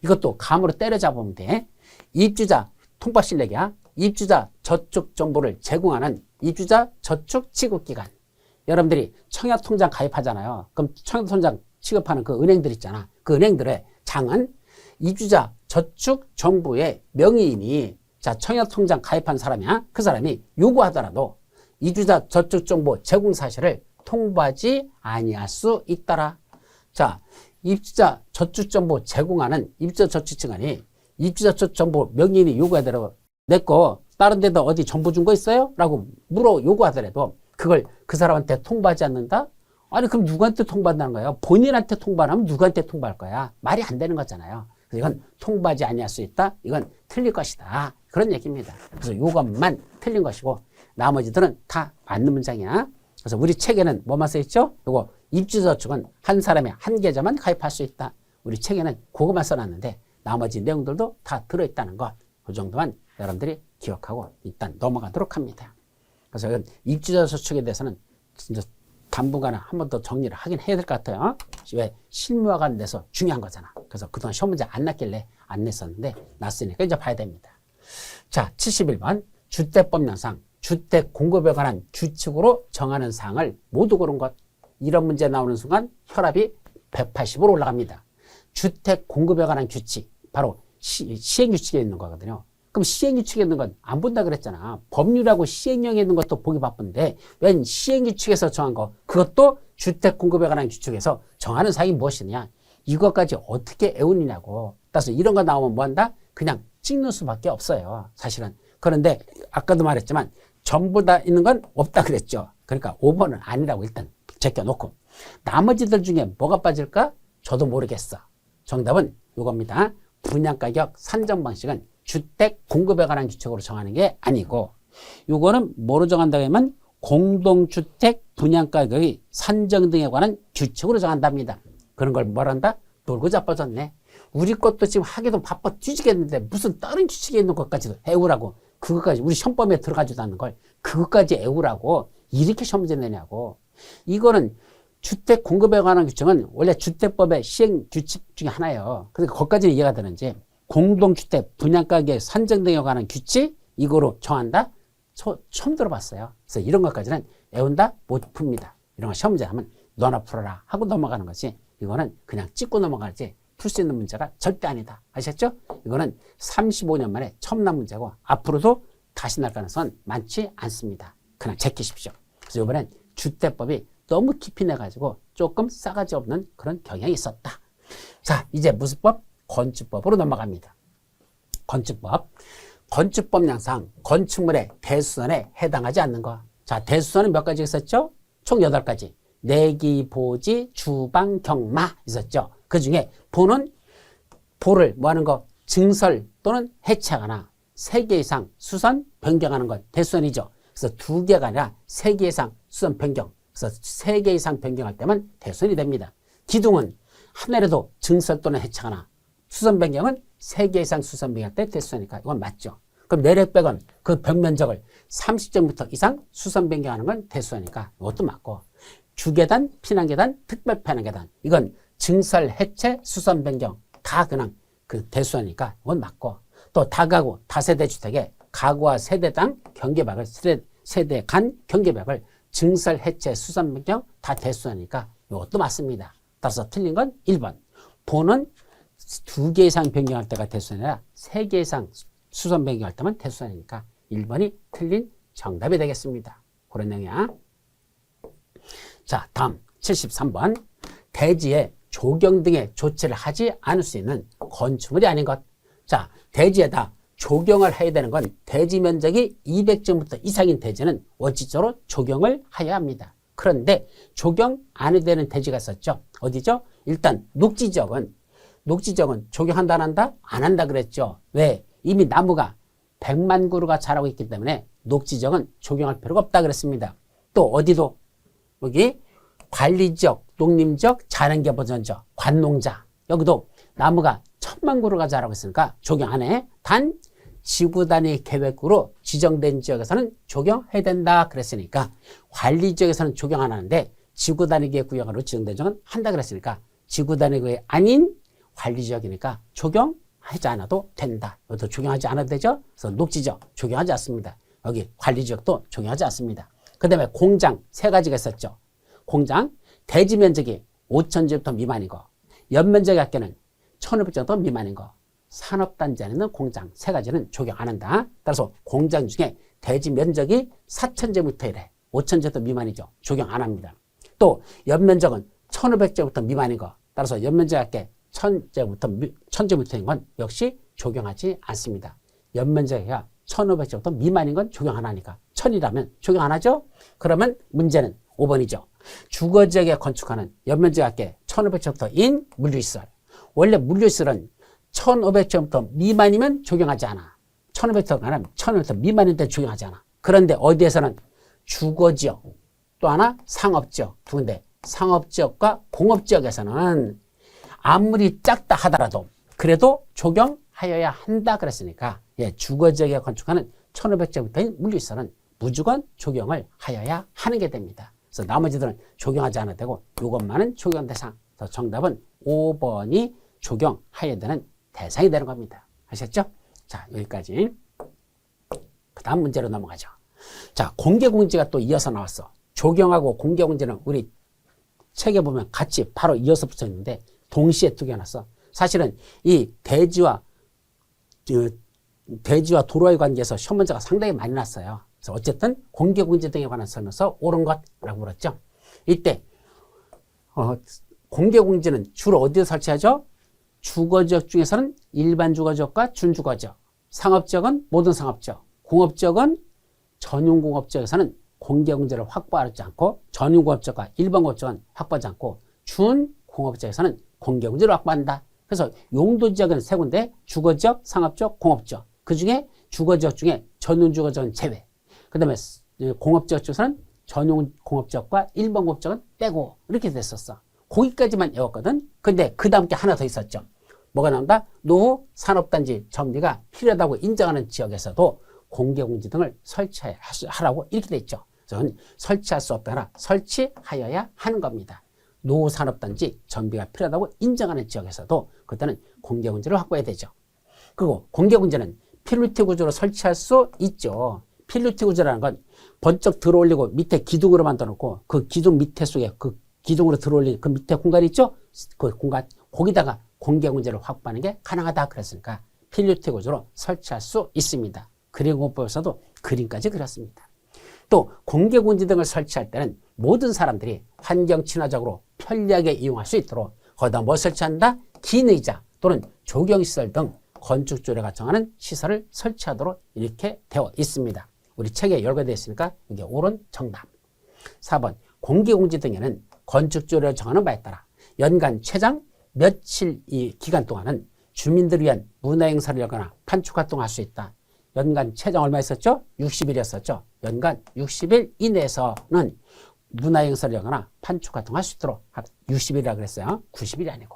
이것도 감으로 때려잡으면 돼. 입주자 통밥 실력이야. 입주자 저축 정보를 제공하는 입주자 저축 취급기관. 여러분들이 청약통장 가입하잖아요. 그럼 청약통장 취급하는 그 은행들 있잖아. 그 은행들의 장은 입주자 저축 정보의 명의인이 자 청약통장 가입한 사람이야. 그 사람이 요구하더라도 입주자 저축 정보 제공 사실을 통보하지 아니할 수 있더라. 자, 입주자 저축 정보 제공하는 입주자 저축기관이 입주자 저축 정보 명의인이 요구하더라도 내 거 다른 데다 어디 정보 준 거 있어요? 라고 요구하더라도 그걸 그 사람한테 통보하지 않는다? 아니 그럼 누구한테 통보한다는 거예요? 본인한테 통보하면 누구한테 통보할 거야? 말이 안 되는 거잖아요. 그래서 이건 통보하지 아니할 수 있다? 이건 틀릴 것이다. 그런 얘기입니다. 그래서 이것만 틀린 것이고 나머지들은 다 맞는 문장이야. 그래서 우리 책에는 뭐만 써있죠? 요거 입주저축은 한 사람의 한 계좌만 가입할 수 있다. 우리 책에는 그것만 써놨는데 나머지 내용들도 다 들어있다는 거. 그 정도만 여러분들이 기억하고 일단 넘어가도록 합니다. 그래서 입주자 저축에 대해서는 진짜 당분간은 한 번 더 정리를 하긴 해야 될 것 같아요. 왜? 실무화가 안 돼서 중요한 거잖아. 그래서 그동안 시험 문제 안 냈길래 안 냈었는데 났으니까 이제 봐야 됩니다. 자, 71번 주택법령상 주택 공급에 관한 규칙으로 정하는 사항을 모두 고른 것. 이런 문제 나오는 순간 혈압이 180으로 올라갑니다. 주택 공급에 관한 규칙, 바로 시행규칙에 있는 거거든요. 그럼 시행규칙에 있는 건 안 본다 그랬잖아. 법률하고 시행령에 있는 것도 보기 바쁜데 웬 시행규칙에서 정한 거, 그것도 주택 공급에 관한 규칙에서 정하는 사항이 무엇이냐, 이것까지 어떻게 애우느냐고. 따라서 이런 거 나오면 뭐 한다? 그냥 찍는 수밖에 없어요, 사실은. 그런데 아까도 말했지만 전부 다 있는 건 없다 그랬죠. 그러니까 5번은 아니라고 일단 제껴놓고, 나머지들 중에 뭐가 빠질까? 저도 모르겠어. 정답은 이겁니다. 분양가격 산정 방식은 주택 공급에 관한 규칙으로 정하는 게 아니고, 이거는 뭐로 정한다고 하면 공동주택 분양가격의 산정 등에 관한 규칙으로 정한답니다. 그런 걸 뭐란다? 놀고 자빠졌네. 우리 것도 지금 하기도 바빠 뒤지겠는데 무슨 다른 규칙에 있는 것까지도 애우라고, 그것까지 우리 시험범위에 들어가지도 않는 걸 그것까지 애우라고 이렇게 시험 문제 내냐고. 이거는 주택 공급에 관한 규칙은 원래 주택법의 시행 규칙 중에 하나예요. 그러니까 거기까지는 이해가 되는지, 공동주택 분양가격 산정 등에 관한 규칙, 이거로 정한다? 처음 들어봤어요. 그래서 이런 것까지는 애운다? 못 풉니다. 이런 거 시험 문제 하면 너나 풀어라 하고 넘어가는 거지, 이거는 그냥 찍고 넘어가지 풀 수 있는 문제가 절대 아니다. 아셨죠? 이거는 35년 만에 처음 난 문제고 앞으로도 다시 날 가능성은 많지 않습니다. 그냥 제끼십시오. 그래서 이번엔 주택법이 너무 깊이 내가지고 조금 싸가지 없는 그런 경향이 있었다. 자, 이제 무슨 법? 건축법으로 넘어갑니다. 건축법. 건축법령상 건축물의 대수선에 해당하지 않는 거. 자, 대수선은 몇 가지 있었죠? 총 8가지. 내기, 보지, 주방, 경마 있었죠. 그 중에 보는, 보를 뭐 하는 거? 증설 또는 해체하거나 3개 이상 수선, 변경하는 것 대수선이죠. 그래서 2개가 아니라 3개 이상 수선, 변경. 그래서 3개 이상 변경할 때만 대수선이 됩니다. 기둥은 하나라도 증설 또는 해체하거나 수선 변경은 3개 이상 수선 변경할 때 대수선이니까 이건 맞죠. 그럼 내력백은 그 벽면적을 30제곱미터 이상 수선 변경하는 건 대수선이니까 이것도 맞고, 주계단, 피난계단, 특별 피난계단, 이건 증설, 해체, 수선 변경 다 그냥 그 대수선이니까 이건 맞고, 또 다가구, 다세대 주택의 가구와 세대당 경계박을 세대 간 경계박을 증설, 해체, 수선 변경 다 대수선이니까 이것도 맞습니다. 따라서 틀린 건 1번. 보는 2개 이상 변경할 때가 대수선이 아니라 3개 이상 수선 변경할 때만 대수선이니까 1번이 틀린 정답이 되겠습니다. 그런 내용이야. 자, 다음 73번. 대지에 조경 등의 조치를 하지 않을 수 있는 건축물이 아닌 것. 자, 대지에다 조경을 해야 되는 건 대지 면적이 200제곱미터 이상인 대지는 원칙적으로 조경을 해야 합니다. 그런데 조경 안 해도 되는 대지가 있었죠. 어디죠? 일단 녹지지역은 조경한다 안 한다? 안 한다 그랬죠. 왜? 이미 나무가 100만 그루가 자라고 있기 때문에 녹지지역은 조경할 필요가 없다 그랬습니다. 또 어디도 여기 관리지역, 농림지역, 자연개발지역, 관농자, 여기도 나무가 1000만 그루가 자라고 있으니까 조경 안 해. 단 지구단위 계획으로 지정된 지역에서는 조경해야 된다 그랬으니까, 관리지역에서는 조경 안 하는데 지구단위 계획 구역으로 지정된 지역은 한다 그랬으니까 지구단위 계획 아닌 관리지역이니까 조경하지 않아도 된다. 여기도 조경하지 않아도 되죠. 그래서 녹지지역 조경하지 않습니다. 여기 관리지역도 조경하지 않습니다. 그 다음에 공장 3가지가 있었죠. 공장 대지 면적이 5,000제곱미터 미만인 거, 연면적이 합계는 1,500제곱미터 미만인 거, 산업단지 안에 있는 공장 3가지는 조경 안 한다. 따라서 공장 중에 대지 면적이 4,000제곱미터이래. 5,000제곱미터 미만이죠. 조경 안 합니다. 또 연면적은 1,500제곱미터 미만인 거, 따라서 연면적 합계 1,000제곱미터인 건 역시 조경하지 않습니다. 연면적이가 1,500제곱미터 미만인 건 조경 안 하니까 1,000이라면 조경 안 하죠? 그러면 문제는 5번이죠. 주거지역에 건축하는 연면적 합계 1,500제곱미터인 물류시설. 원래 물류시설은 1,500제곱미터 미만이면 조경하지 않아. 1,500제곱미터가 아니라 1,500제곱미터 미만인데 조경하지 않아. 그런데 어디에서는 주거지역, 또 하나 상업지역, 두 군데, 상업지역과 공업지역에서는 아무리 작다 하더라도 그래도 조경하여야 한다 그랬으니까, 주거지역에 건축하는 1,500제곱미터인 물류시설은 무조건 조경을 하여야 하는 게 됩니다. 그래서 나머지들은 적용하지 않아도 되고 이것만은 적용 대상. 그래서 정답은 5번이 적용하여야 되는 대상이 되는 겁니다. 아셨죠? 자, 여기까지. 그 다음 문제로 넘어가죠. 자, 공개공지가 또 이어서 나왔어. 적용하고 공개공지는 우리 책에 보면 같이 바로 이어서 붙어 있는데 동시에 두 개 놨어. 사실은 이 대지와 도로의 관계에서 시험 문제가 상당히 많이 났어요. 그래서 어쨌든 공개공지 등에 관한 설명서 옳은 것라고 물었죠. 이때 공개공지는 주로 어디에 설치하죠? 주거지역 중에서는 일반 주거지역과 준주거지역, 상업지역은 모든 상업지역, 공업지역은 전용공업지역에서는 공개공지를 확보하지 않고 전용공업지역과 일반 공업지역은 확보하지 않고 준공업지역에서는 공개공지를 확보한다. 그래서 용도지역은 세 군데, 주거지역, 상업지역, 공업지역. 그 중에 주거지역 중에 전용주거지역은 제외. 그 다음에 공업지역 중에서는 전용공업지역과 일반 공업지역은 빼고 이렇게 됐었어. 거기까지만 외웠거든. 근데 그 다음 게 하나 더 있었죠. 뭐가 나온다? 노후 산업단지 정비가 필요하다고 인정하는 지역에서도 공개공지 등을 설치하라고 이렇게 돼 있죠. 그래서 설치할 수 없다나 설치하여야 하는 겁니다. 노후 산업단지 정비가 필요하다고 인정하는 지역에서도 그때는 공개공지를 확보해야 되죠. 그리고 공개공지는 필루티 구조로 설치할 수 있죠. 필루티 구조라는 건 번쩍 들어올리고 밑에 기둥으로 만들어 놓고 그 기둥 밑에 속에 그 기둥으로 들어올린 그 밑에 공간 있죠? 그 공간, 거기다가 공개공지를 확보하는 게 가능하다 그랬으니까 필루티 구조로 설치할 수 있습니다. 그림공법에서도 그림까지 그렸습니다. 또 공개공지 등을 설치할 때는 모든 사람들이 환경 친화적으로 편리하게 이용할 수 있도록 거기다 뭐 설치한다? 긴 의자 또는 조경시설 등 건축조례가 정하는 시설을 설치하도록 이렇게 되어 있습니다. 우리 책에 여러 개 되어 있으니까 이게 옳은 정답. 4번 공개공지 등에는 건축조례를 정하는 바에 따라 연간 최장 며칠 이 기간 동안은 주민들을 위한 문화행사를 열거나 판촉활동을 할 수 있다. 연간 최장 얼마 있었죠? 60일이었었죠. 연간 60일 이내에서는 문화행사를 열거나 판촉활동을 할 수 있도록 60일이라고 그랬어요. 90일이 아니고.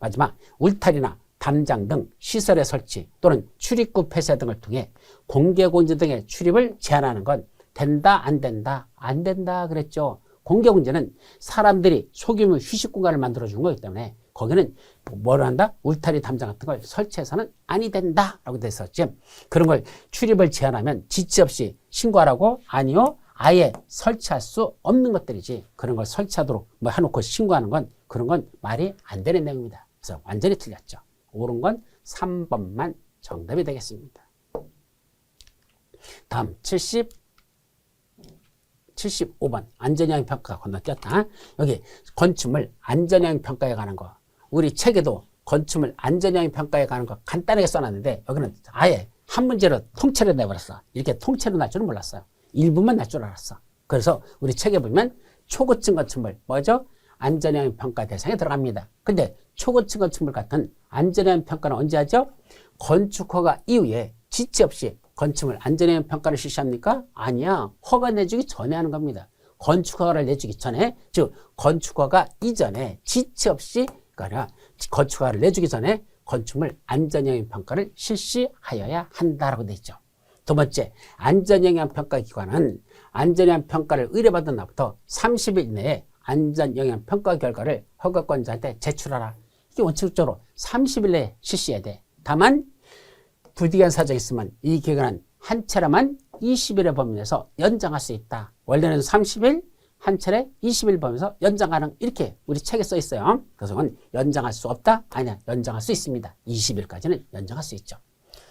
마지막 울타리나 담장 등 시설의 설치 또는 출입구 폐쇄 등을 통해 공개공지 등의 출입을 제한하는 건 된다 안 된다? 안 된다 그랬죠. 공개공지는 사람들이 소규모 휴식 공간을 만들어준 거기 때문에 거기는 뭐를 한다? 울타리 담장 같은 걸 설치해서는 아니 된다라고 됐었지. 그런 걸 출입을 제한하면 지체 없이 신고하라고? 아니요. 아예 설치할 수 없는 것들이지. 그런 걸 설치하도록 뭐 해놓고 신고하는 건 그런 건 말이 안 되는 내용입니다. 그래서 완전히 틀렸죠. 옳은 건 3번만 정답이 되겠습니다. 다음 75번 안전영향 평가 건너뛰었다. 여기 건축물 안전영향 평가에 관한 거. 우리 책에도 건축물 안전영향 평가에 관한 거 간단하게 써놨는데 여기는 아예 한 문제로 통째로 내버렸어. 이렇게 통째로 날 줄은 몰랐어요. 일부만 날 줄 알았어. 그래서 우리 책에 보면 초고층 건축물 뭐죠? 안전영향 평가 대상에 들어갑니다. 근데 초고층 건축물 같은 안전영향 평가는 언제 하죠? 건축 허가 이후에 지체 없이 건축물 안전영향 평가를 실시합니까? 아니야. 허가 내주기 전에 하는 겁니다. 건축 허가를 내주기 전에, 즉 건축 허가 이전에 지체 없이 그러니까 건축 허가를 내주기 전에 건축물 안전영향 평가를 실시하여야 한다라고 돼 있죠. 두 번째, 안전영향 평가 기관은 안전영향 평가를 의뢰받은 날부터 30일 이내에 안전영향 평가 결과를 허가권자한테 제출하라. 이게 원칙적으로 30일 내에 실시해야 돼. 다만 부득이한 사정이 있으면 이 기간은 한 차례만 20일의 범위 내에서 연장할 수 있다. 원래는 30일, 한 차례 20일 범위에서 연장 가능 이렇게 우리 책에 써 있어요. 그래서 연장할 수 없다? 아니야. 연장할 수 있습니다. 20일까지는 연장할 수 있죠.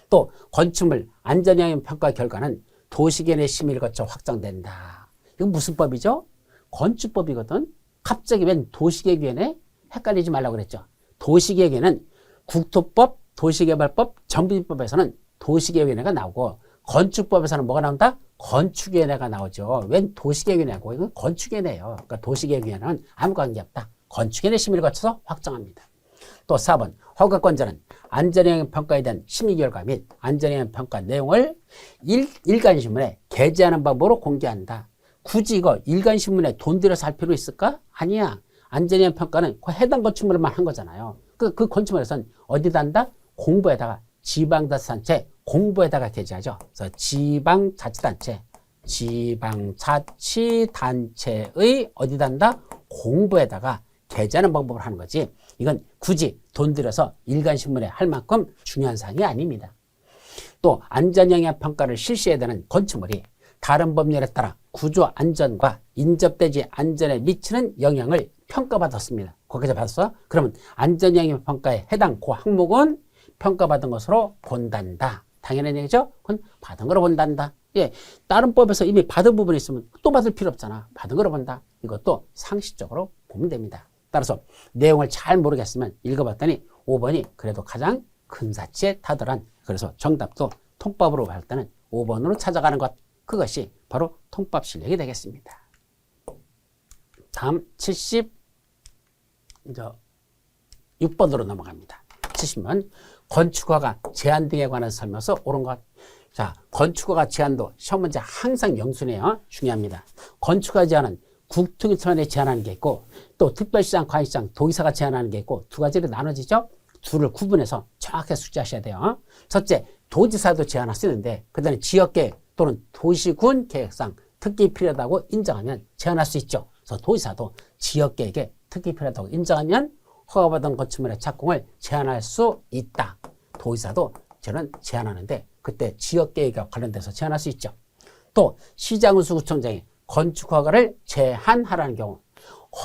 또 건축물 안전영향 평가 결과는 도시계획 심의를 거쳐 확정된다. 이건 무슨 법이죠? 건축법이거든. 갑자기 웬 도시계획위원회? 헷갈리지 말라고 그랬죠. 도시계획위원회는 국토법, 도시개발법, 정비법에서는 도시계획위원회가 나오고 건축법에서는 뭐가 나온다? 건축위원회가 나오죠. 웬 도시계획위원회고 이건 건축위원회예요. 그러니까 도시계획위원회는 아무 관계없다. 건축위원회 심의를 거쳐서 확정합니다. 또 4번 허가권자는 안전영향 평가에 대한 심의 결과 및 안전영향 평가 내용을 일간신문에 게재하는 방법으로 공개한다. 굳이 이거 일간신문에 돈 들여서 할 필요 있을까? 아니야. 안전영향 평가는 그 해당 건축물만 한 거잖아요. 그 건축물에서는 어디다 한다? 공보에다가 지방자치단체 공보에다가 게재하죠. 그래서 지방자치단체 지방자치단체의 어디다 한다? 공부에다가 게재하는 방법을 하는 거지. 이건 굳이 돈 들여서 일간신문에 할 만큼 중요한 사항이 아닙니다. 또 안전영향평가를 실시해야 되는 건축물이 다른 법률에 따라 구조 안전과 인접대지 안전에 미치는 영향을 평가받았습니다. 거기서 받았어? 그러면 안전영향평가에 해당 그 항목은 평가받은 것으로 본단다. 당연한 얘기죠? 그건 받은 거로 본단다. 예, 다른 법에서 이미 받은 부분이 있으면 또 받을 필요 없잖아. 받은 거로 본다. 이것도 상식적으로 보면 됩니다. 따라서 내용을 잘 모르겠으면 읽어봤더니 5번이 그래도 가장 근사치에 타들한, 그래서 정답도 통법으로 할 때는 5번으로 찾아가는 것, 그것이 바로 통법 실력이 되겠습니다. 다음 76번으로 넘어갑니다. 70번 건축허가 제한 등에 관한 설명서 옳은 것. 자, 건축허가 제한도 시험 문제 항상 영순이에요. 중요합니다. 건축허가 제한은 국토교통원에 제한하는 게 있고 또 특별시장, 관시장, 도의사가 제한하는 게 있고 두 가지로 나눠지죠. 둘을 구분해서 정확하게 숙지하셔야 돼요. 첫째, 도지사도 제한할 수 있는데 그다음에 지역계획 또는 도시군 계획상 특기 필요하다고 인정하면 제한할 수 있죠. 그래서 도지사도 지역계획에 특기 필요하다고 인정하면 허가받은 건축물의 착공을 제한할 수 있다. 도지사도 저는 제한하는데 그때 지역계획과 관련돼서 제한할 수 있죠. 또 시장운수구청장이 건축허가를 제한하라는 경우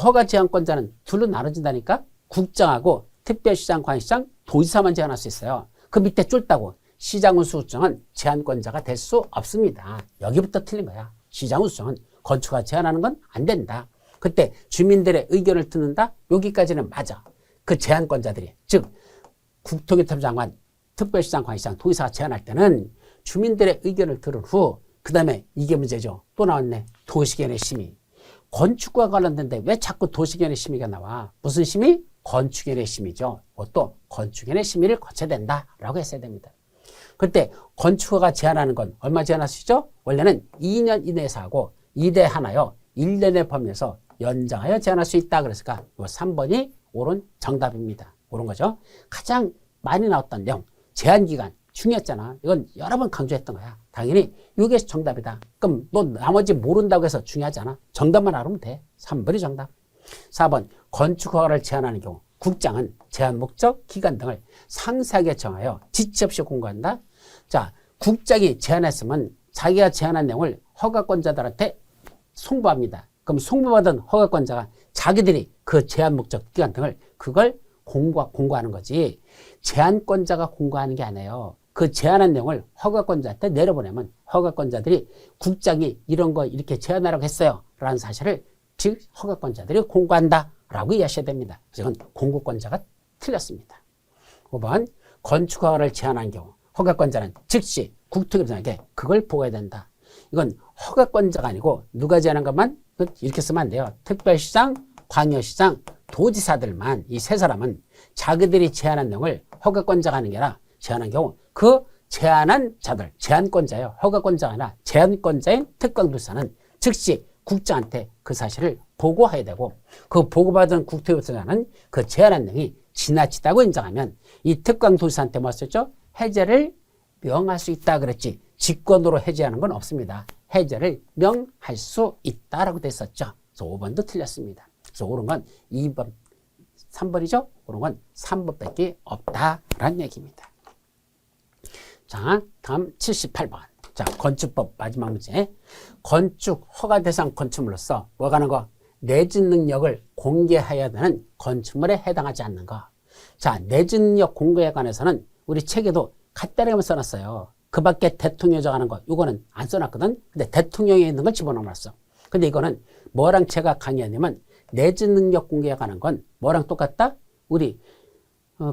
허가 제한권자는 둘로 나눠진다니까. 국장하고 특별시장, 관시장, 도지사만 제한할 수 있어요. 그 밑에 쫄다고 시장운수구청은 제한권자가 될 수 없습니다. 여기부터 틀린 거야. 시장운수청은 건축허가 제한하는 건 안 된다. 그때 주민들의 의견을 듣는다? 여기까지는 맞아. 그 제한권자들이, 즉 국토교통부 장관, 특별시장, 관시장, 도지사가 제한할 때는 주민들의 의견을 들은 후 그 다음에 이게 문제죠. 또 나왔네. 도시개념 심의. 건축과 관련된데 왜 자꾸 도시개념 심의가 나와? 무슨 심의? 건축개념 심의죠. 그것도 건축개념 심의를 거쳐야 된다라고 했어야 됩니다. 그때 건축허가 제한하는 건 얼마 제한할 수 있죠? 원래는 2년 이내에서 하고 2대 하나요. 1년의 범위에서 연장하여 제한할 수 있다. 그랬으니까 이 3번이 옳은 정답입니다. 옳은 거죠. 가장 많이 나왔던 내용, 제한기간 중요했잖아. 이건 여러 번 강조했던 거야. 당연히 이게 정답이다. 그럼 너 나머지 모른다고 해서 중요하지 않아. 정답만 알면 돼. 3번이 정답. 4번 건축허가를 제한하는 경우 국장은 제한 목적, 기간 등을 상세하게 정하여 지체 없이 공고한다. 자, 국장이 제한했으면 자기가 제한한 내용을 허가권자들한테 송부합니다. 그럼 송부받은 허가권자가 자기들이 그 제한 목적, 기간 등을 그걸 공고하는 거지. 제한권자가 공고하는 게 아니에요. 그 제한한 내용을 허가권자한테 내려보내면 허가권자들이 국장이 이런 거 이렇게 제한하라고 했어요 라는 사실을 즉 허가권자들이 공고한다 라고 이해하셔야 됩니다. 그래서 이건 공고권자가 틀렸습니다. 5번 건축허가를 제한한 경우 허가권자는 즉시 국토교통부에게 그걸 보고해야 된다. 이건 허가권자가 아니고 누가 제한한 것만 이렇게 쓰면 안 돼요. 특별시장, 광역시장, 도지사들만, 이 세 사람은 자기들이 제한한 내용을 허가권자가 하는 게 아니라 제한한 경우 그 제한한 자들, 제한권자예요. 허가권자가 아니라 제한권자인 특광도지사는 즉시 국장한테 그 사실을 보고해야 되고 그 보고받은 국토교통부는 그 제한한 내용이 지나치다고 인정하면 이 특광도지사한테 뭐 썼죠? 해제를 명할 수 있다 그랬지. 직권으로 해제하는 건 없습니다. 해제를 명할 수 있다라고 돼 있었죠. 그래서 5번도 틀렸습니다. 그래서 옳은 건 2번, 3번이죠? 옳은 건 3번밖에 없다라는 얘기입니다. 자, 다음 78번. 자, 건축법 마지막 문제. 건축 허가 대상 건축물로서 뭐가 하는 거? 내진 능력을 공개해야 되는 건축물에 해당하지 않는 거. 자, 내진 능력 공개에 관해서는 우리 책에도 간단하게 써놨어요. 그 밖에 대통령이 정하는 거, 이거는 안 써놨거든? 근데 대통령이 있는 걸 집어넣어놨어. 근데 이거는 뭐랑 제가 강의하냐면 내진 능력 공개에 관한 건 뭐랑 똑같다? 우리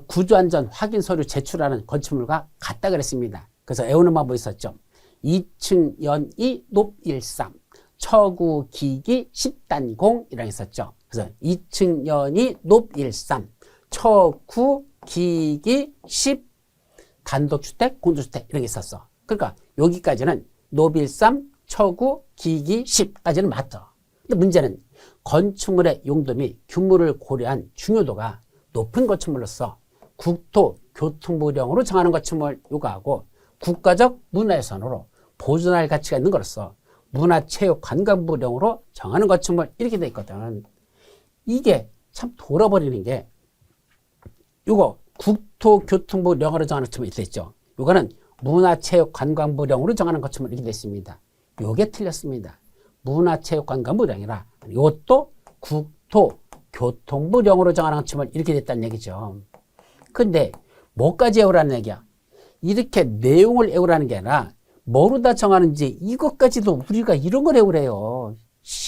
구조안전 확인 서류 제출하는 건축물과 같다 그랬습니다. 그래서 애우는 방법이 있었죠. 2층 연이 높13, 처구 기기 10단공이라고 있었죠. 그래서 2층 연이 높13, 처구 기기 10 단독주택, 공동주택 이런 게 있었어. 그러니까 여기까지는 높13, 처구 기기 10까지는 맞죠. 근데 문제는 건축물의 용도 및 규모를 고려한 중요도가 높은 건축물로서 국토교통부령으로 정하는 건축물 요구하고 국가적 문화유산으로 보존할 가치가 있는 것으로서 문화체육관광부령으로 정하는 거침을 이렇게 돼 있거든. 이게 참 돌아버리는 게 요거 국토교통부령으로 정하는 거침을 이렇게 있죠. 요거는 문화체육관광부령으로 정하는 거침을 이렇게 돼 있습니다. 요게 틀렸습니다. 문화체육관광부령이라 이것도 국토교통부령으로 정하는 거침을 이렇게 됐다는 얘기죠. 근데 뭐까지 외우라는 얘기야? 이렇게 내용을 외우라는 게 아니라 뭐로다 정하는지 이것까지도 우리가 이런 걸 외우래요.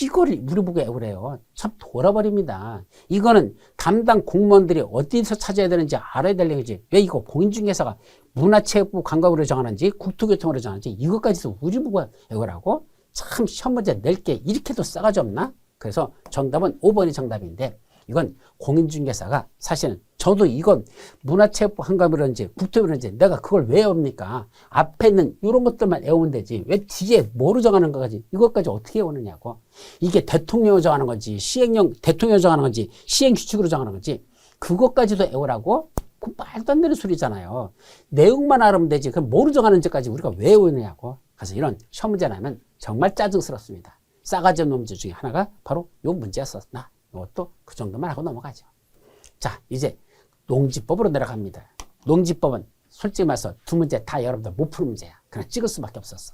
이걸 우리 보고 외우래요. 참 돌아버립니다. 이거는 담당 공무원들이 어디서 찾아야 되는지 알아야 될 얘기지. 왜 이거 공인중개사가 문화체육부 관광부로 정하는지 국토교통으로 정하는지 이것까지도 우리 보고 외우라고? 참 시험 문제 낼 게 이렇게도 싸가지 없나? 그래서 정답은 5번이 정답인데 이건 공인중개사가 사실은 저도 이건 문화체육부 관광부라든지 국토부라든지 내가 그걸 왜 외웁니까? 앞에 있는 이런 것들만 외우면 되지. 왜 뒤에 뭐로 정하는 거까지 이것까지 어떻게 외우느냐고. 이게 대통령으로 정하는 건지 시행령 대통령으로 정하는 건지 시행규칙으로 정하는 건지 그것까지도 외우라고? 그 말도 안 되는 소리잖아요. 내용만 알으면 되지. 그럼 뭐로 정하는지까지 우리가 왜 외우느냐고. 그래서 이런 시험 문제 나면 정말 짜증스럽습니다. 싸가지 없는 문제 중에 하나가 바로 이 문제였었나. 이것도 그 정도만 하고 넘어가죠. 자, 이제 농지법으로 내려갑니다. 농지법은 솔직히 말해서 두 문제 다 여러분들 못 푸는 문제야. 그냥 찍을 수밖에 없었어.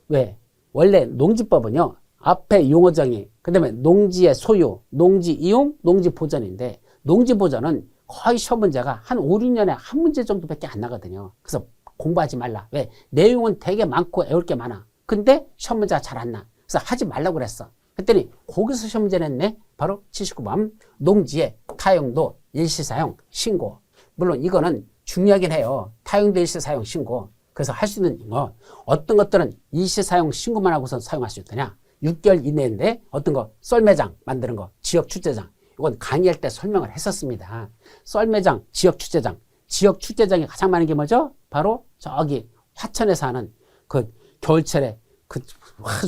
왜? 원래 농지법은요, 앞에 용어정의, 그 다음에 농지의 소유, 농지 이용, 농지 보전인데, 농지 보전은 거의 시험 문제가 한 5, 6년에 한 문제 정도밖에 안 나거든요. 그래서 공부하지 말라. 왜? 내용은 되게 많고 외울 게 많아. 근데 시험 문제가 잘 안 나. 그래서 하지 말라고 그랬어. 그랬더니 거기서 시험 문제 냈네. 바로 79번 농지의 타용도 일시사용 신고. 물론 이거는 중요하긴 해요. 타용도 일시사용 신고. 그래서 할 수 있는 거 어떤 것들은 일시사용 신고만 하고선 사용할 수 있더냐. 6개월 이내인데 어떤 거 썰매장 만드는 거 지역축제장. 이건 강의할 때 설명을 했었습니다. 썰매장, 지역축제장. 지역축제장이 가장 많은 게 뭐죠? 바로 저기 화천에서 하는 그 겨울철에 그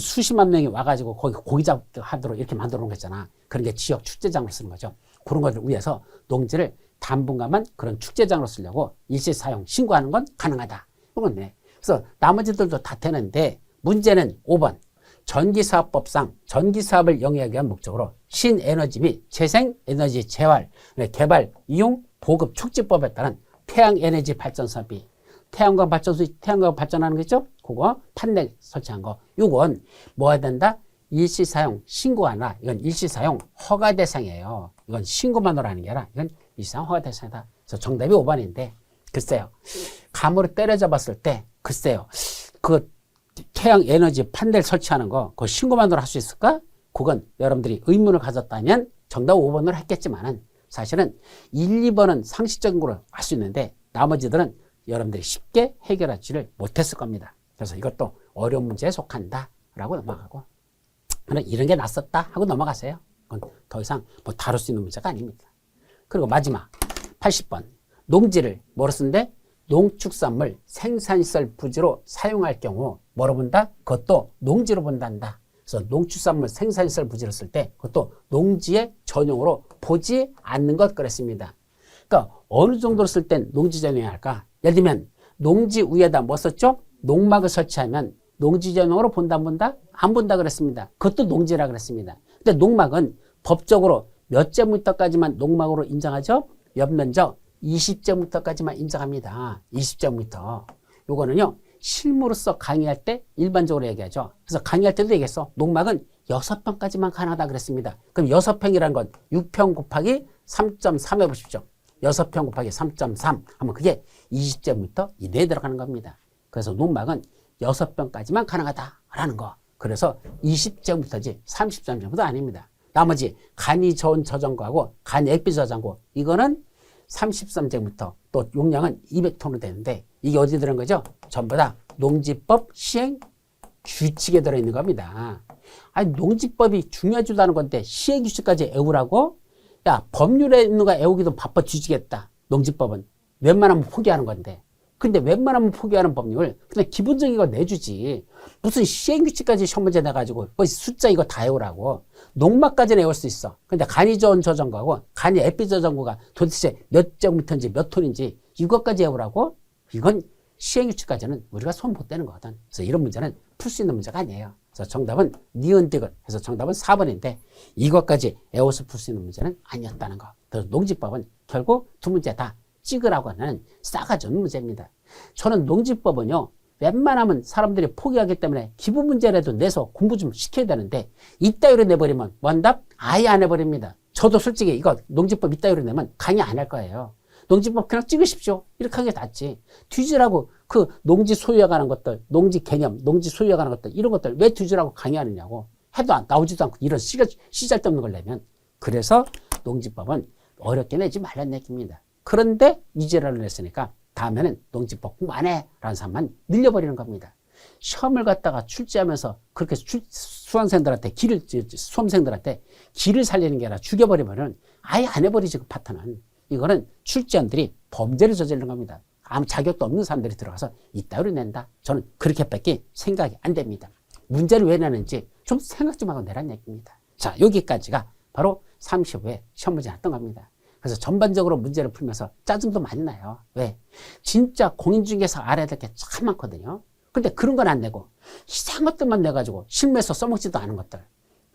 수십만 명이 와가지고 거기 고기 잡하도록 이렇게 만들어 놓은 거 있잖아. 그런 게 지역 축제장으로 쓰는 거죠. 그런 것을 위해서 농지를 당분간만 그런 축제장으로 쓰려고 일시 사용 신고하는 건 가능하다. 이건 네. 그래서 나머지들도 다 되는데 문제는 5번. 전기사업법상 전기사업을 영위하기 위한 목적으로 신에너지 및 재생에너지 재활, 개발, 이용, 보급, 촉진법에 따른 태양에너지 발전사업이 태양광 발전소, 태양광 발전하는 거 있죠? 그거 판넬 설치한 거. 이건 뭐 해야 된다? 일시사용 신고하나 이건 일시사용 허가 대상이에요. 이건 신고만으로 하는 게 아니라 이건 일시사용 허가 대상이다. 그래서 정답이 5번인데 글쎄요. 감으로 때려잡았을 때 글쎄요. 그 태양 에너지 판넬 설치하는 거 그거 신고만으로 할 수 있을까? 그건 여러분들이 의문을 가졌다면 정답 5번으로 했겠지만은 사실은 1, 2번은 상식적으로 할 수 있는데 나머지들은 여러분들이 쉽게 해결하지를 못했을 겁니다. 그래서 이것도 어려운 문제에 속한다 라고 넘어가고 이런 게 났었다 하고 넘어가세요. 그건 더 이상 뭐 다룰 수 있는 문제가 아닙니다. 그리고 마지막 80번 농지를 뭐로 쓴데 농축산물 생산시설 부지로 사용할 경우 뭐로 본다? 그것도 농지로 본단다. 그래서 농축산물 생산시설 부지로 쓸 때 그것도 농지의 전용으로 보지 않는 것 그랬습니다. 그러니까 어느 정도로 쓸 땐 농지 전용해야 할까? 예를 들면 농지 위에다 뭐 썼죠? 농막을 설치하면 농지 전용으로 본다 안 본다? 안 본다 그랬습니다. 그것도 농지라 그랬습니다. 근데 농막은 법적으로 몇 제곱미터까지만 농막으로 인정하죠? 연면적 20제곱미터까지만 인정합니다. 20제곱미터. 요거는요 실무로서 강의할 때 일반적으로 얘기하죠. 그래서 강의할 때도 얘기했어. 농막은 6평까지만 가능하다 그랬습니다. 그럼 6평이라는 건 6평 곱하기 3.3 해보십시오. 6평 곱하기 3.3 하면 그게 20제곱미터 이내에 들어가는 겁니다. 그래서 농막은 6평까지만 가능하다라는 거. 그래서 20제곱미터지 30제곱미터도 아닙니다. 나머지 간이 저온 저장고하고 간 액비 저장고 이거는 33제곱미터 또 용량은 200톤으로 되는데 이게 어디 들어간 거죠? 전부 다 농지법 시행 규칙에 들어있는 겁니다. 아니 농지법이 중요하지도 않은 건데 시행 규칙까지 외우라고? 야 법률에 있는 거 외우기도 바빠 뒤지겠다. 농지법은 웬만하면 포기하는 건데 근데 웬만하면 포기하는 법률 그냥 기본적인 거 내주지 무슨 시행규칙까지 시험 문제 내가지고 뭐 숫자 이거 다 외우라고. 농막까지는 외울 수 있어. 근데 간이저온 저장고하고 간이 에피 저장고가 도대체 몇 제곱미터인지 몇 톤인지 이것까지 외우라고? 이건 시행규칙까지는 우리가 손 못 대는 거거든. 그래서 이런 문제는 풀 수 있는 문제가 아니에요. 그래서 그래서 정답은 니은디귿 해서 정답은 4번인데 이것까지 외워서 풀 수 있는 문제는 아니었다는 거. 그래서 농지법은 결국 두 문제 다 찍으라고 하는 싸가지 없는 문제입니다. 저는 농지법은요. 웬만하면 사람들이 포기하기 때문에 기본 문제라도 내서 공부 좀 시켜야 되는데 이따위로 내버리면 원답 아예 안 해버립니다. 저도 솔직히 이거 농지법 이따위로 내면 강의 안 할 거예요. 농지법 그냥 찍으십시오. 이렇게 하는 게 낫지. 뒤지라고 그 농지 소유에 관한 것들, 농지 개념, 농지 소유에 관한 것들 이런 것들 왜 뒤지라고 강의하느냐고. 해도 나오지도 않고 이런 시잘데없는 걸 내면. 그래서 농지법은 어렵게 내지 말란 얘기입니다. 그런데 이제라를 냈으니까 다음에는 농지법 공부 안 해 라는 사람만 늘려버리는 겁니다. 시험을 갖다가 출제하면서 그렇게 수험생들한테 길을 살리는 게 아니라 죽여버리면은 아예 안 해버리지 그 파트는. 이거는 출제원들이 범죄를 저지르는 겁니다. 아무 자격도 없는 사람들이 들어가서 이따위로 낸다. 저는 그렇게밖에 생각이 안 됩니다. 문제를 왜 내는지 좀 생각 좀 하고 내란 얘기입니다. 자, 여기까지가 바로 35회 시험 문제 났던 겁니다. 그래서 전반적으로 문제를 풀면서 짜증도 많이 나요. 왜? 진짜 공인중개사 알아야 될 게 참 많거든요. 근데 그런 건 안 내고 이상한 것들만 내가지고 실무에서 써먹지도 않은 것들.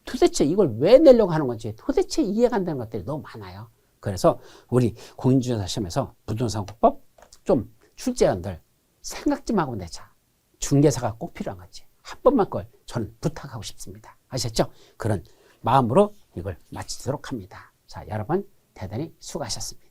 도대체 이걸 왜 내려고 하는 건지 도대체 이해가 안 되는 것들이 너무 많아요. 그래서 우리 공인중개사 시험에서 부동산공법 좀 출제원들 생각 좀 하고 내자. 중개사가 꼭 필요한 거지. 한 번만 걸 저는 부탁하고 싶습니다. 아셨죠? 그런 마음으로 이걸 마치도록 합니다. 자, 여러분 대단히 수고하셨습니다.